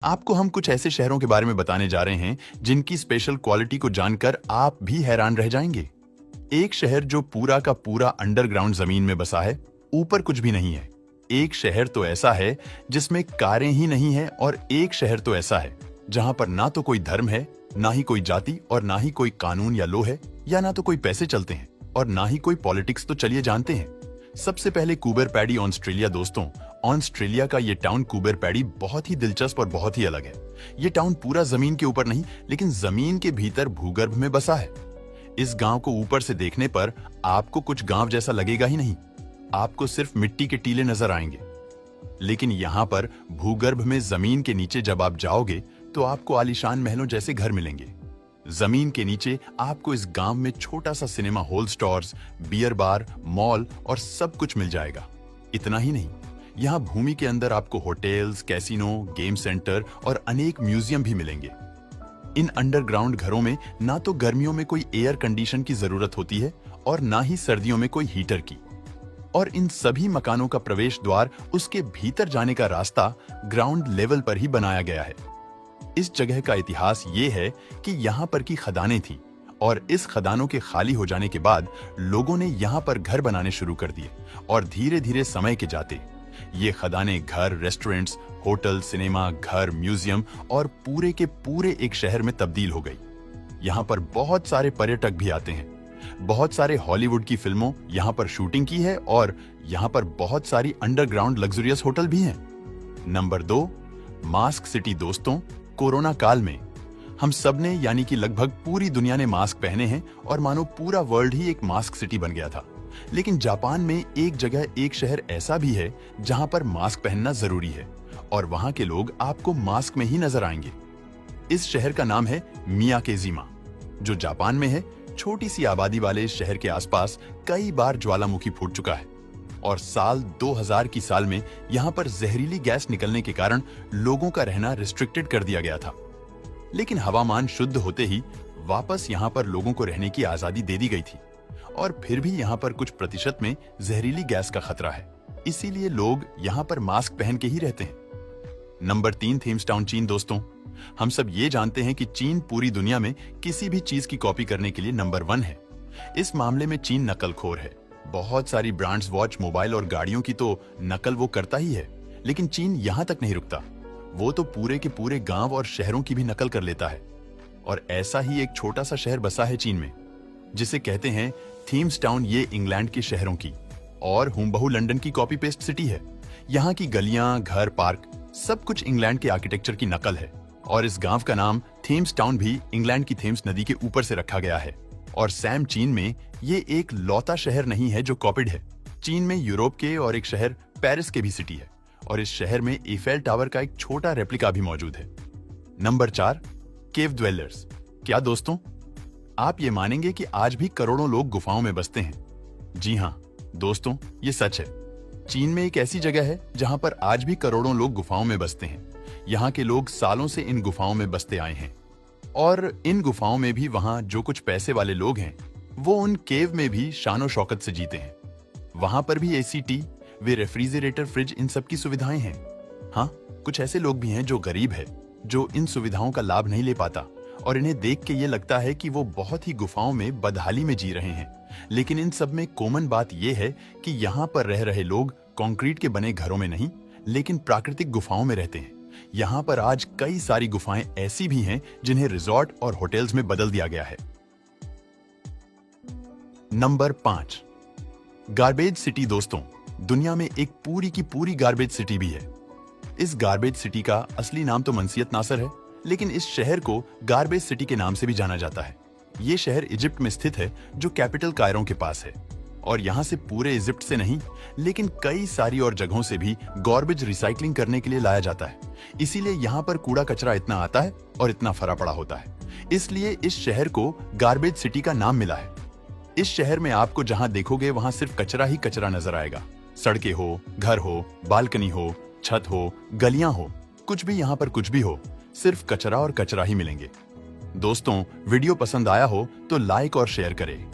आपको हम कुछ ऐसे शहरों के बारे में बताने जा रहे हैं जिनकी स्पेशल क्वालिटी को जानकर आप भी हैरान रह जाएंगे। एक शहर जो पूरा का पूरा अंडरग्राउंड जमीन में बसा है, ऊपर कुछ भी नहीं है। एक शहर तो ऐसा है जिसमें कारें ही नहीं है, और एक शहर तो ऐसा है जहां पर ना तो कोई धर्म है, ना ही कोई जाति, और ना ही कोई कानून या लो है, या ना तो कोई पैसे चलते हैं, और ना ही कोई पॉलिटिक्स। तो चलिए जानते हैं। सबसे पहले कूबर पैडी, ऑस्ट्रेलिया। दोस्तों, ऑस्ट्रेलिया का ये टाउन कूबर पैडी बहुत ही दिलचस्प और बहुत ही अलग है। ये टाउन पूरा जमीन के ऊपर नहीं, लेकिन जमीन के भीतर भूगर्भ में बसा है। इस गांव को ऊपर से देखने पर आपको कुछ गांव जैसा लगेगा ही नहीं, आपको सिर्फ मिट्टी के टीले नजर आएंगे। लेकिन यहाँ पर भूगर्भ में जमीन के नीचे जब आप जाओगे तो आपको आलीशान महलों जैसे घर मिलेंगे। जमीन के नीचे आपको इस गांव में छोटा सा cinema hall, stores, beer bar, mall और सब कुछ मिल जाएगा। इतना ही नहीं, यहाँ भूमि के अंदर आपको होटल्स, कैसीनो, गेम सेंटर और अनेक म्यूजियम भी मिलेंगे। इन अंडरग्राउंड घरों में ना तो गर्मियों में कोई एयर कंडीशन की जरूरत होती है और ना ही सर्दियों में कोई हीटर की। और इन सभी मकानों का प्रवेश द्वार, उसके भीतर जाने का रास्ता ग्राउंड लेवल पर ही बनाया गया है। इस जगह का इतिहास ये है कि यहाँ पर की खदानें थी, और इस खदानों के खाली हो जाने के बाद लोगों ने यहाँ पर घर बनाने शुरू कर दिए, और धीरे धीरे समय के जाते ये खदानें घर, रेस्टोरेंट्स, होटल, सिनेमा, घर, म्यूजियम और पूरे के पूरे एक शहर में तब्दील हो गई। यहाँ पर बहुत सारे पर्यटक भी आते हैं। बहुत सारे हॉलीवुड की फिल्मों यहाँ पर शूटिंग की है, और यहाँ पर बहुत सारी अंडरग्राउंड लग्जरियस होटल भी हैं। Number 2, mask city. दोस्तों, कोरोना काल में हम सब ने, यानी कि लगभग पूरी दुनिया ने मास्क पहने हैं, और मानो पूरा वर्ल्ड ही एक मास्क सिटी बन गया था। लेकिन जापान में एक जगह, एक शहर ऐसा भी है जहां पर मास्क पहनना जरूरी है, और वहां के लोग आपको मास्क में ही नजर आएंगे। इस शहर का नाम है मियाकेजिमा, जो जापान में है। छोटी सी आबादी वाले इस शहर के आसपास कई बार ज्वालामुखी फूट चुका है, और साल 2000 की साल में यहाँ पर जहरीली गैस निकलने के कारण लोगों का रहना रिस्ट्रिक्टेड कर दिया गया था। लेकिन हवामान शुद्ध होते ही वापस यहाँ पर लोगों को रहने की आजादी दे दी गई थी, और फिर भी यहाँ पर कुछ प्रतिशत में जहरीली गैस का खतरा है। इसीलिए लोग यहाँ पर मास्क पहन के ही रहते हैं। नंबर 3, थीम्स टाउन, चीन। दोस्तों, हम सब ये जानते हैं कि चीन पूरी दुनिया में किसी भी चीज की कॉपी करने के लिए नंबर 1 है। इस मामले में चीन नकलखोर है। बहुत सारी ब्रांड्स, वॉच, मोबाइल और गाड़ियों की तो नकल वो करता ही है। लेकिन चीन यहाँ तक नहीं रुकता, वो तो पूरे के पूरे गांव और शहरों की भी नकल कर लेता है। और ऐसा ही एक छोटा सा शहर बसा है चीन में, जिसे कहते हैं थीम्स टाउन। ये इंग्लैंड के शहरों की और हूबहू लंदन की कॉपी पेस्ट सिटी है। यहाँ की गलियां, घर, पार्क, सब कुछ इंग्लैंड के आर्किटेक्चर की नकल है। और इस गांव का नाम थीम्स टाउन भी इंग्लैंड की थेम्स नदी के ऊपर से रखा गया है। और सैम, चीन में ये एक लौता शहर नहीं है जो कॉपीड है। चीन में यूरोप के और एक शहर पेरिस के भी सिटी है, और इस शहर में ईफेल टावर का एक छोटा रेप्लिका भी मौजूद है। नंबर 4, केव ड्वेलर्स। क्या दोस्तों, आप ये मानेंगे कि आज भी करोड़ों लोग गुफाओं में बसते हैं? जी हाँ दोस्तों, ये सच है। चीन में एक ऐसी जगह है जहां पर आज भी करोड़ों लोग गुफाओं में बसते हैं। यहाँ के लोग सालों से इन गुफाओं में बसते आए हैं, और इन गुफाओं में भी वहां जो कुछ पैसे वाले लोग हैं, वो उन केव में भी शानो शौकत से जीते हैं। वहां पर भी एसी, टी, वे रेफ्रिजरेटर, फ्रिज, इन सब की सुविधाएं हैं। हाँ, कुछ ऐसे लोग भी हैं जो गरीब है, जो इन सुविधाओं का लाभ नहीं ले पाता, और इन्हें देख के ये लगता है कि वो बहुत ही गुफाओं में बदहाली में जी रहे हैं। लेकिन इन सब में कॉमन बात यह है कि यहाँ पर रह रहे लोग कंक्रीट के बने घरों में नहीं, लेकिन प्राकृतिक गुफाओं में रहते हैं। यहाँ पर आज कई सारी गुफाएं ऐसी भी हैं जिन्हें रिजॉर्ट और होटल्स में बदल दिया गया है। Number 5, garbage city. दोस्तों, दुनिया में एक पूरी की पूरी गार्बेज सिटी भी है। इस गार्बेज सिटी का असली नाम तो मनसियत नासर है, लेकिन इस शहर को गार्बेज सिटी के नाम से भी जाना जाता है। ये शहर इजिप्ट में स्थित है, जो कैपिटल कायरो के पास है। और यहाँ से पूरे इजिप्ट से नहीं, लेकिन कई सारी और जगहों से भी गार्बेज रिसाइकलिंग करने के लिए लाया जाता है। इसीलिए यहाँ पर कूड़ा कचरा इतना आता है और इतना फरा पड़ा होता है। इसलिए इस शहर को गार्बेज सिटी का नाम मिला है। इस शहर में आपको जहाँ देखोगे वहाँ सिर्फ कचरा ही कचरा नजर आएगा। सड़कें हो, घर हो, बालकनी हो, छत हो, गलियां हो, कुछ भी यहाँ पर कुछ भी हो, सिर्फ कचरा और कचरा ही मिलेंगे। दोस्तों, वीडियो पसंद आया हो तो लाइक और शेयर करें।